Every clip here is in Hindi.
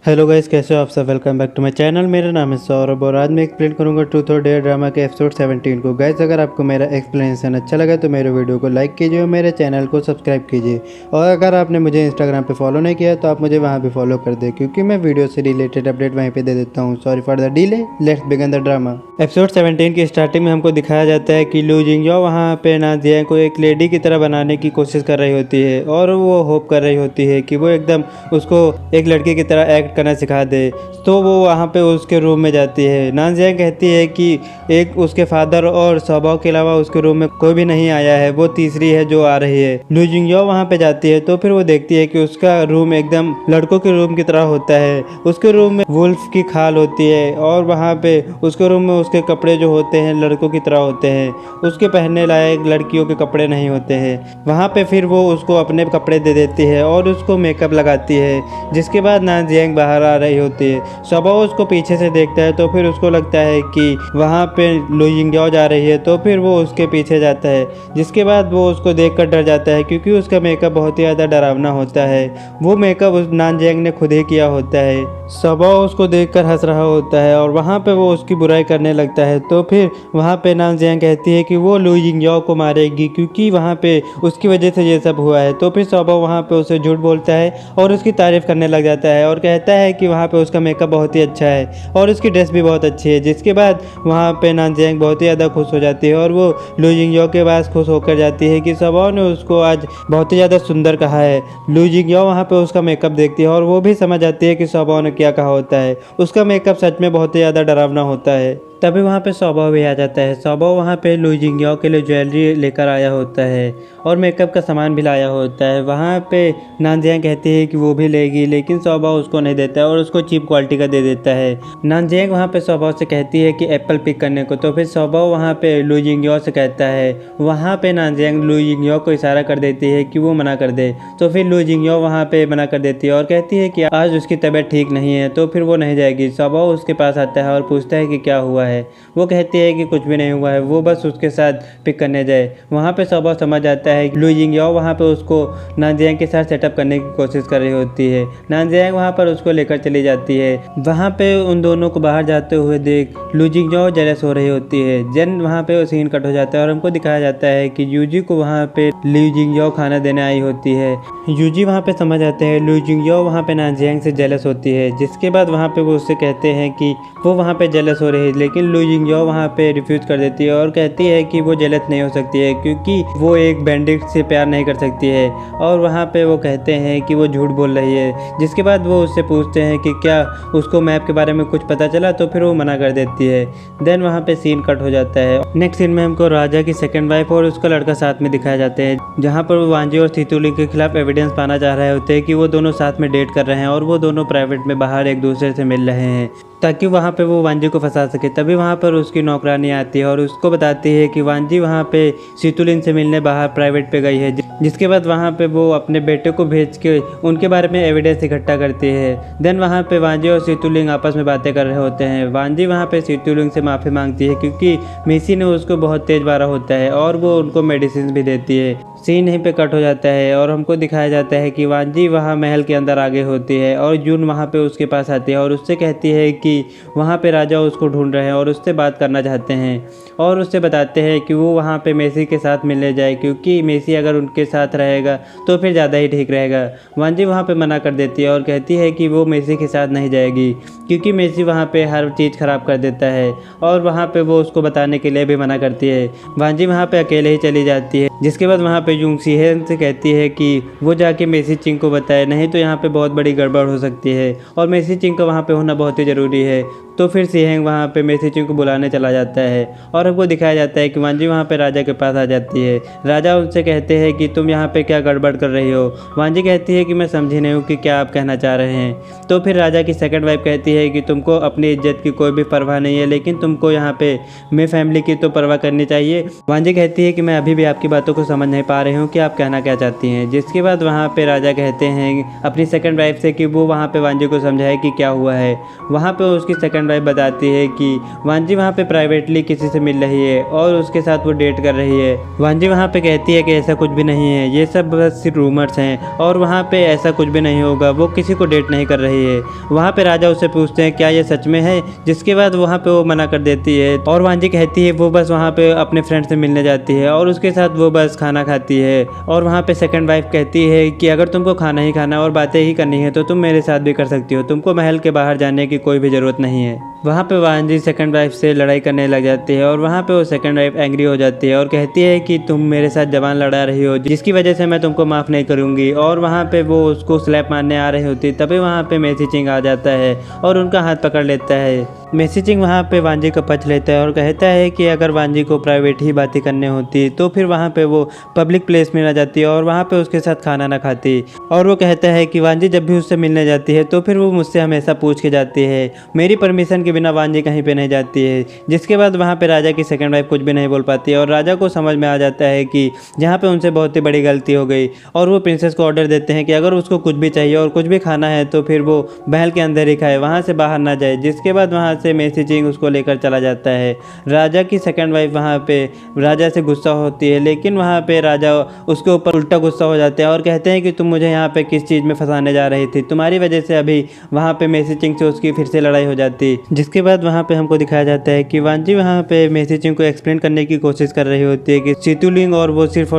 हेलो गाइस, कैसे हो आप सब। Welcome back to my channel. मेरा नाम है सौरभ और आज मैं एक्सप्लेन करूंगा ट्रूथ और डेयर ड्रामा के एपिसोड 17 को। गाइस, अगर आपको मेरा एक्सप्लेनेशन अच्छा लगा तो मेरे वीडियो को लाइक कीजिए और मेरे चैनल को सब्सक्राइब कीजिए। और अगर आपने मुझे इंस्टाग्राम पे फॉलो नहीं किया तो आप मुझे वहाँ भी फॉलो कर दें, क्योंकि मैं वीडियो से रिलेटेड अपडेट वहीं पर दे देता हूँ। Sorry for the delay, let's begin the drama. Episode 17 की स्टार्टिंग में हमको दिखाया जाता है कि लू जिंगयो वहाँ पे नाजिया को एक लेडी की तरह बनाने की कोशिश कर रही होती है और वो होप कर रही होती है कि वो एकदम उसको एक लड़की की तरह एक्ट करना सिखा दे। तो वो वहाँ पे उसके रूम में जाती है। नाजिया कहती है कि एक उसके फादर और स्वभाव के अलावा उसके रूम में कोई भी नहीं आया है, वो तीसरी है जो आ रही है। लू जिंगयो वहाँ पे जाती है तो फिर वो देखती है कि उसका रूम एकदम लड़कों के रूम की तरह होता है। उसके रूम में वुल्फ की खाल होती है और वहाँ पे उसके रूम में उसके कपड़े जो होते हैं लड़कों की तरह होते हैं, उसके पहनने लायक लड़कियों के कपड़े नहीं होते हैं। वहाँ पे फिर वो उसको अपने कपड़े दे देती है और उसको मेकअप लगाती है। जिसके बाद नाजिया बाहर आ रही होती है। स्वभाव उसको पीछे से देखता है तो फिर उसको लगता है कि वहाँ पे लू जिंगयो जा रही है, तो फिर वो उसके पीछे जाता है। जिसके बाद वो उसको देखकर डर जाता है क्योंकि उसका मेकअप बहुत ही ज़्यादा डरावना होता है। वो मेकअप उस नानजियांग ने खुद ही किया होता है। स्वभाव उसको देखकर हंस रहा होता है और वहाँ पे वो उसकी बुराई करने लगता है। तो फिर वहाँ पे नानजियांग कहती है कि वो लू जिंगयो को मारेगी क्योंकि वहाँ पे उसकी वजह से ये सब हुआ है। तो फिर स्वभाव वहाँ पे उसे झूठ बोलता है और उसकी तारीफ करने लग जाता है और कहता है कि वहाँ पे उसका मेकअप बहुत ही अच्छा है और उसकी ड्रेस भी बहुत अच्छी है। जिसके बाद वहाँ पे नानजियांग बहुत ही ज़्यादा खुश हो जाती है और वो लू जिंगयो के पास खुश होकर जाती है कि स्वभाव ने उसको आज बहुत ही ज़्यादा सुंदर कहा है। लू जिंगयो वहाँ पे उसका मेकअप देखती है और वो भी समझ जाती है कि स्वभाव ने क्या कहा होता है। उसका मेकअप सच में बहुत ही ज़्यादा डरावना होता है। तभी वहाँ पे स्वभाव भी आ जाता है। स्वभाव वहाँ पे लू जिंगयो के लिए ज्वेलरी लेकर आया होता है और मेकअप का सामान भी लाया होता है। वहाँ पे नानजियांग कहती है कि वो भी लेगी, लेकिन स्वभाव उसको नहीं देता है और उसको चीप क्वालिटी का दे देता है। नानजियांग वहाँ पे स्वभाव से कहती है कि एप्पल पिक करने को, तो फिर स्वभाव वहाँ पे लू जिंगयो से कहता है। वहाँ पे नानजियांग लू जिंगयो को इशारा कर देती है कि वो मना कर दे। तो फिर लू जिंगयो वहाँ पे मना कर देती है और कहती है कि आज उसकी तबीयत ठीक नहीं है, तो फिर वो नहीं जाएगी। स्वभाव उसके पास आता है और पूछता है कि क्या हुआ है। वो कहती है कि कुछ भी नहीं हुआ है, वो बस उसके साथ पिक करने जाए। वहाँ पे स्वभाव समझ आता है कि लू जिंगयो वहाँ पे उसको नानजियांग के साथ सेटअप करने की कोशिश कर रही होती है। नानजियांग वहाँ पर उसको लेकर चली जाती है। वहाँ पे उन दोनों को बाहर जाते हुए देख लू जिंगयो जेलस हो रही होती है। जन वहाँ पे वो सीन कट हो जाता है और हमको दिखाया जाता है कि यूजी को वहाँ पे लू जिंगयो खाना देने आई होती है। यूजी वहाँ पे समझ आते हैं लू जिंगयो वहाँ पे नानजियांग से जेलस होती है। जिसके बाद वहाँ पे वो उससे कहते हैं कि वो वहाँ पे जेलस हो रही है, लेकिन लू जिंगयो वहाँ पे रिफ्यूज़ कर देती है और कहती है कि वो जेलस नहीं हो सकती है क्योंकि वो एक बैंडिट से प्यार नहीं कर सकती है। और वहाँ पे वो कहते हैं कि वो झूठ बोल रही है। जिसके बाद वो उससे पूछते हैं कि क्या उसको मैप के बारे में कुछ पता चला, तो फिर वो मना कर देती है। देन वहाँ पे सीन कट हो जाता है। नेक्स्ट सीन में हमको राजा की सेकंड वाइफ और उसका लड़का साथ में दिखाए जाते हैं, जहाँ पर वो वांजी और सीतुलिंग के खिलाफ एविडेंस पाना चाह रहे होते हैं कि वो दोनों साथ में डेट कर रहे हैं और वो दोनों प्राइवेट में बाहर एक दूसरे से मिल रहे हैं ताकि वहाँ पे वो वांजी को फंसा सके। तभी वहाँ पर उसकी नौकरानी आती है और उसको बताती है कि वांजी वहाँ पे सीतुलिंग से मिलने बाहर प्राइवेट पे गई है। जिसके बाद वहाँ पे वो अपने बेटे को भेज के उनके बारे में एविडेंस इकट्ठा करती है। देन वहाँ पे वांजी और सीतुलिंग आपस में बातें कर रहे होते हैं। वांजी वहाँ पे सीतुलिंग से माफ़ी मांगती है क्योंकि मेसी ने उसको बहुत तेज मारा होता है और वो उनको मेडिसिन भी देती है। सीन यहीं पे कट हो जाता है और हमको दिखाया जाता है कि वांजी वहाँ महल के अंदर आगे होती है और जून वहाँ पे उसके पास आती है और उससे कहती है कि वहाँ पे राजा उसको ढूंढ रहे हैं और उससे बात करना चाहते हैं। और उससे बताते हैं कि वो वहाँ पे मेसी के साथ मिलने जाए क्योंकि मेसी अगर उनके साथ रहेगा तो फिर ज़्यादा ही ठीक रहेगा। वांजी वहाँ पे मना कर देती है और कहती है कि वो मेसी के साथ नहीं जाएगी क्योंकि मेसी वहाँ पे हर चीज़ ख़राब कर देता है और वहाँ पे वो उसको बताने के लिए भी मना करती है। वांजी वहाँ पे अकेले ही चली जाती है। जिसके बाद वहाँ पे यूंग सीहेन से कहती है कि वो जाके मेसी चिंग को बताए, नहीं तो यहाँ पे बहुत बड़ी गड़बड़ हो सकती है और मेसी चिंग का वहाँ पे होना बहुत ही ज़रूरी है। तो फिर सीहेंग वहाँ पे मेसी चिंग को बुलाने चला जाता है और हमको दिखाया जाता है कि वांजी वहाँ पे राजा के पास आ जाती है। राजा उनसे कहते हैं कि तुम यहाँ पे क्या गड़बड़ कर रही हो। वांजी कहती है कि मैं समझी नहीं हूँ कि क्या आप कहना चाह रहे हैं। तो फिर राजा की सेकंड वाइफ कहती है कि तुमको अपनी इज्जत की कोई भी परवाह नहीं है, लेकिन तुमको यहाँ पे मेरी फैमिली की तो परवाह करनी चाहिए। वांजी कहती है कि मैं अभी भी आपकी बातों को समझ नहीं पा रही हूँ कि आप कहना क्या चाहती हैं। जिसके बाद वहाँ पे राजा कहते हैं अपनी सेकंड वाइफ से कि वो वहाँ पे वांजी को समझाए कि क्या हुआ है। वहाँ पे उसकी सेकंड वाइफ बताती है कि वांजी वहाँ पे प्राइवेटली किसी से मिल रही है और उसके साथ वो डेट कर रही है। वांजी वहाँ पे कहती है कि ऐसा कुछ भी नहीं है, ये सब बस सिर्फ रूमर्स हैं और वहाँ पे ऐसा कुछ भी नहीं होगा, वो किसी को डेट नहीं कर रही है। वहाँ पे राजा उससे पूछते हैं क्या ये सच में है, जिसके बाद वहाँ पे वो मना कर देती है और वांजी कहती है वो बस वहाँ पे अपने फ्रेंड से मिलने जाती है और उसके साथ वो बस खाना खाती है। और वहाँ पे सेकंड वाइफ कहती है कि अगर तुमको खाना ही खाना और बातें ही करनी है तो तुम मेरे साथ भी कर सकती हो, तुमको महल के बाहर जाने की कोई भी ज़रूरत नहीं है। वहाँ पे वांजी सेकंड वाइफ से लड़ाई करने लग जाती है और वहाँ पे वो सेकंड वाइफ एंग्री हो जाती है और कहती है कि तुम मेरे साथ जबान लड़ा रही हो जिसकी वजह से मैं तुमको माफ़ नहीं करूँगी। और वहाँ पे वो उसको स्लैप मारने आ रही होती तभी वहाँ पे मेसी चिंग आ जाता है और उनका हाथ पकड़ लेता है। मेसी चिंग वहाँ पे वांजी का पक्ष लेता है और कहता है कि अगर वांजी को प्राइवेट ही बातें करनी होती तो फिर वहाँ पे वो पब्लिक प्लेस में ना जाती और वहाँ पे उसके साथ खाना ना खाती। और वो कहता है कि वांजी जब भी उससे मिलने जाती है तो फिर वो मुझसे हमेशा पूछ के जाती है, मेरी परमिशन के बिना वांजी कहीं पे नहीं जाती है। जिसके बाद वहाँ पे राजा की सेकंड वाइफ कुछ भी नहीं बोल पाती है और राजा को समझ में आ जाता है कि जहाँ पे उनसे बहुत ही बड़ी गलती हो गई और वो प्रिंसेस को ऑर्डर देते हैं कि अगर उसको कुछ भी चाहिए और कुछ भी खाना है तो फिर वो महल के अंदर ही खाए, वहाँ से बाहर ना जाए। जिसके बाद वहाँ से मेसी चिंग उसको लेकर चला जाता है। राजा की सेकंड वाइफ वहाँ पे राजा से गुस्सा होती है लेकिन वहाँ पे राजा उसके ऊपर उल्टा गुस्सा हो जाते हैं और कहते हैं कि तुम मुझे यहाँ पे किस चीज़ में फंसाने जा रही थी, तुम्हारी वजह से अभी वहाँ पे मेसी चिंग से उसकी फिर से लड़ाई हो जाती। जिसके बाद वहाँ पे हमको दिखाया जाता है कि वांजी वहाँ पे मेसी चिंग को एक्सप्लेन करने की कोशिश कर रही होती है कि सितुलिंग और वो सिर्फ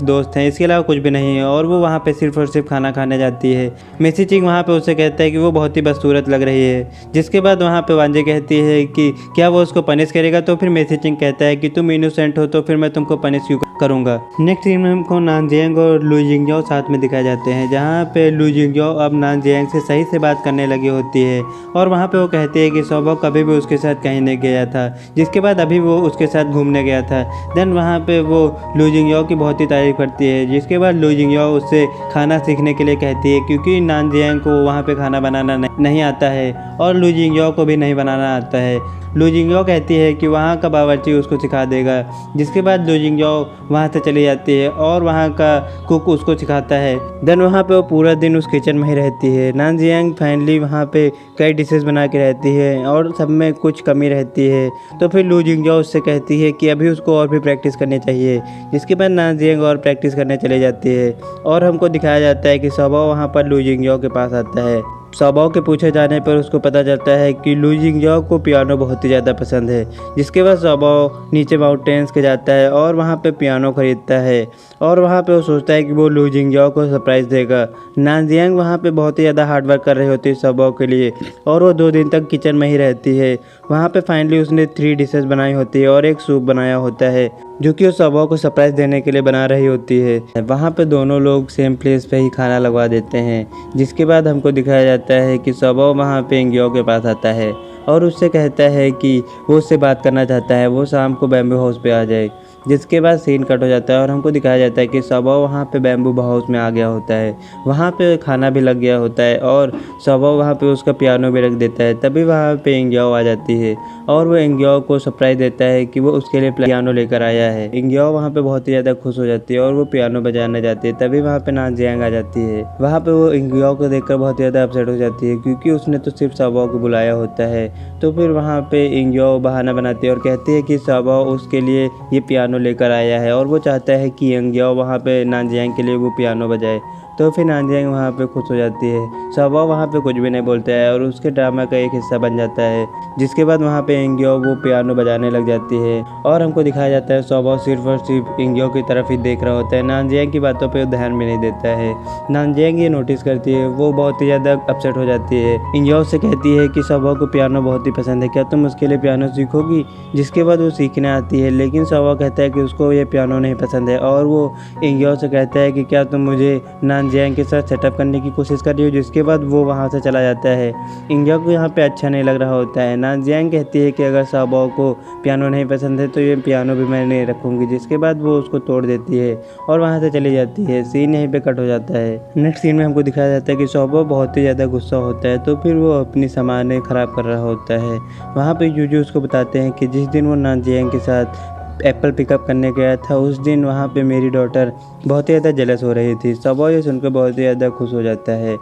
दोस्त हैं, इसके अलावा कुछ भी नहीं है और वो वहाँ पे सिर्फ और सिर्फ खाना खाने जाती है। मेसी चिंग वहाँ पे उससे कहता है कि वो बहुत ही बदसूरत लग रही है। जिसके बाद वहाँ पे वांजी कहती है कि क्या वो उसको पनिश करेगा, तो फिर मेसी चिंग कहता है कि तुम इनोसेंट हो तो फिर मैं तुमको पनिश क्यों करूँगा। नेक्स्ट सीन में हमको नानजियांग और लू जिंगजाओ साथ में दिखाए जाते हैं जहाँ पे लू जिंगजाओ अब नानजियांग से सही से बात करने लगी होती है और वहाँ पे वो कहती है कि सौबो कभी भी उसके साथ कहीं नहीं गया था, जिसके बाद अभी वो उसके साथ घूमने गया था। देन वहाँ पे वो लू जिंगजाओ की बहुत ही तारीफ करती है। जिसके बाद लू जिंगजाओ उससे खाना सीखने के लिए कहती है क्योंकि नानजियांग को वहाँ पे खाना बनाना नहीं आता है और लू जिंगजाओ को भी नहीं बनाना आता है। लू जिंगजाओ कहती है कि वहाँ का बावर्ची उसको सिखा देगा। जिसके बाद लू जिंगजाओ वहाँ से चली जाती है और वहाँ का कुक उसको सिखाता है। देन वहाँ पे वो पूरा दिन उस किचन में ही रहती है। नानजियांग फाइनली वहाँ पे कई डिशेस बना के रहती है और सब में कुछ कमी रहती है तो फिर लू जिंगजाओ उससे कहती है कि अभी उसको और भी प्रैक्टिस करनी चाहिए। जिसके बाद नानजियांग और प्रैक्टिस करने चली जाती है और हमको दिखाया जाता है कि सौबो वहाँ पर लू जिंगजाओ के पास आता है। सौबो के पूछे जाने पर उसको पता चलता है कि लू जिंगजाओ को पियानो बहुत ही ज़्यादा पसंद है। जिसके बाद सौबो नीचे माउंटेन्स के जाता है और वहाँ पे पियानो खरीदता है और वहाँ पे वो सोचता है कि वो लू जिंगजाओ को सरप्राइज़ देगा। नानजियांग वहाँ पे बहुत ही ज़्यादा हार्ड वर्क कर रही होती है सौबो के लिए और वो 2 दिन तक किचन में ही रहती है। वहाँ पे फाइनली उसने 3 डिशेस बनाई होती है और एक सूप बनाया होता है जो कि वो सौबो को सरप्राइज़ देने के लिए बना रही होती है। वहाँ पे दोनों लोग सेम प्लेस पे ही खाना लगवा देते हैं। जिसके बाद हमको दिखाया जाता है कि सौबो वहाँ पे इंगियो के पास आता है और उससे कहता है कि वो उससे बात करना चाहता है, वो शाम को बैम्बू हाउस पे आ जाए। जिसके बाद सीन कट हो जाता है और हमको दिखाया जाता है कि सौबो वहाँ पे बैम्बू हाउस में आ गया होता है। वहाँ पे खाना भी लग गया होता है और सौबो वहाँ पे उसका पियानो भी रख देता है। तभी वहाँ पे इंगियो आ जाती है और वो इंगियो को सरप्राइज़ देता है कि वो उसके लिए पियानो लेकर आया है। इंगियो वहाँ पे बहुत ही ज़्यादा खुश हो जाती है और वो पियानो बजाने जाती है। तभी वहाँ पे नानजियांग आ जाती है। वहाँ पे वो इंगियो को देखकर बहुत ज़्यादा अपसेट हो जाती है क्योंकि उसने तो सिर्फ सौबो को बुलाया होता है। तो फिर वहाँ पे इंगियो बहाना बनाती है और कहती है कि सौबो उसके लिए ये पियानो लेकर आया है और वो चाहता है कि इंगियो वहाँ पे नानजियांग के लिए वो पियानो बजाए। तो फिर नानजियांग वहाँ पे खुश हो जाती है। सौबो वहाँ पे कुछ भी नहीं बोलता है और उसके ड्रामा का एक हिस्सा बन जाता है। जिसके बाद वहाँ पे इंगियो वो पियानो बजाने लग जाती है और हमको दिखाया जाता है सौबो सिर्फ और सिर्फ इंगियो की तरफ ही देख रहा होता है, नानजियांग की बातों पे ध्यान भी नहीं देता है। नानजियांग ये नोटिस करती है, वो बहुत ही ज़्यादा अपसेट हो जाती है। इंगियो से कहती है कि सौबो को पियानो बहुत ही पसंद है, क्या तुम उसके लिए पियानो सीखोगी। जिसके बाद वो सीखने आती है लेकिन सौबो कहता है कि उसको ये पियानो नहीं पसंद है और वो इंगियो से कहता है कि क्या तुम मुझे नानजियांग के साथ सेटअप करने की कोशिश कर रही हो। जिसके बाद वो वहाँ से चला जाता है। इंगियो को यहाँ पे अच्छा नहीं लग रहा होता है। नानजियांग कहती है कि अगर सौबो को पियानो नहीं पसंद है तो ये पियानो भी मैं नहीं रखूँगी। जिसके बाद वो उसको तोड़ देती है और वहाँ से चली जाती है। सीन यहीं पे कट हो जाता है। नेक्स्ट सीन में हमको दिखाया जाता है कि सौबो बहुत ही ज़्यादा गुस्सा होता है तो फिर वो अपनी सामान ख़राब कर रहा होता है। वहाँ पे यूजू उसको बताते हैं कि जिस दिन वो नानजियांग के साथ एप्पल पिकअप करने गया था उस दिन वहाँ पे मेरी डॉटर बहुत ही ज़्यादा जेलस हो रही थी। सबो ये सुनकर बहुत ही ज़्यादा खुश हो जाता है।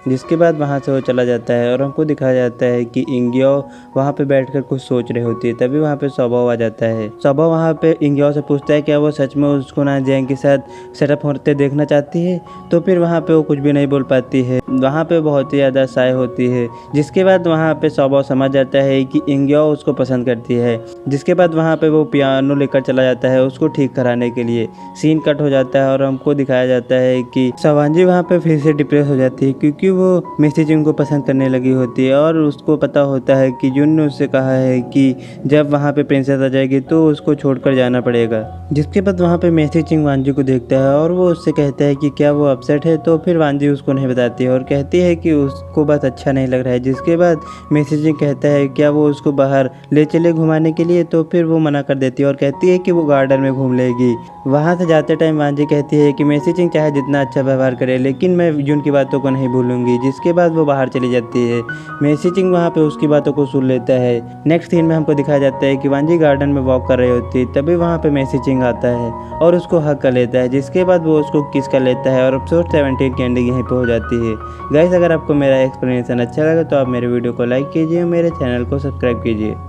जिसके बाद वहाँ से वो चला जाता है और हमको दिखाया जाता है कि इंग्यो वहाँ पे बैठकर कुछ सोच रही होती है। तभी वहाँ पे स्वभाव आ जाता है। स्वभाव वहाँ पे इंग्यो से पूछता है क्या वो सच में उसको ना जैंग के साथ सेटअप होते देखना चाहती है। तो फिर वहाँ पे वो कुछ भी नहीं बोल पाती है। वहाँ पे बहुत ही ज़्यादा साय होती है। जिसके बाद वहाँ पे स्वभाव समझ जाता है कि इंग्यो उसको पसंद करती है। जिसके बाद वहाँ पे वो पियानो लेकर चला जाता है उसको ठीक कराने के लिए। सीन कट हो जाता है और हमको दिखाया जाता है कि सवांजी वहाँ पे फिर से डिप्रेस हो जाती है क्योंकि वो मेसी जिंग को पसंद करने लगी होती है और उसको पता होता है कि जुन ने उससे कहा है कि जब वहाँ पे प्रिंसेस आ जाएगी तो उसको छोड़कर जाना पड़ेगा। जिसके बाद वहाँ पे मेसी जिंग वांजी को देखता है और वो उससे कहता है कि क्या वो अपसेट है। तो फिर वांजी उसको नहीं बताती है और कहती है कि उसको बस अच्छा नहीं लग रहा है। जिसके बाद मेसी जिंग कहता है क्या वो उसको बाहर ले चले घुमाने के लिए। तो फिर वो मना कर देती है और कहती है कि वो गार्डन में घूम लेगी। वहाँ से जाते टाइम वांजी कहती है कि मेसी जिंग चाहे जितना अच्छा व्यवहार करे लेकिन मैं जुन की बातों को नहीं भूलूंगी। जिसके बाद वो बाहर चली जाती है। मेसी जिंग वहाँ पे उसकी बातों को सुन लेता है। नेक्स्ट सीन में हमको दिखाया जाता है कि वांजी गार्डन में वॉक कर रही होती है। तभी वहाँ पे मेसी जिंग आता है और उसको हक कर लेता है। जिसके बाद वो उसको किस कर लेता है और एपिसोड 17 की एंडिंग यहीं पे हो जाती है। गाइस अगर आपको मेरा एक्सप्लेनेशन अच्छा लगा तो आप मेरे वीडियो को लाइक कीजिए और मेरे चैनल को सब्सक्राइब कीजिए।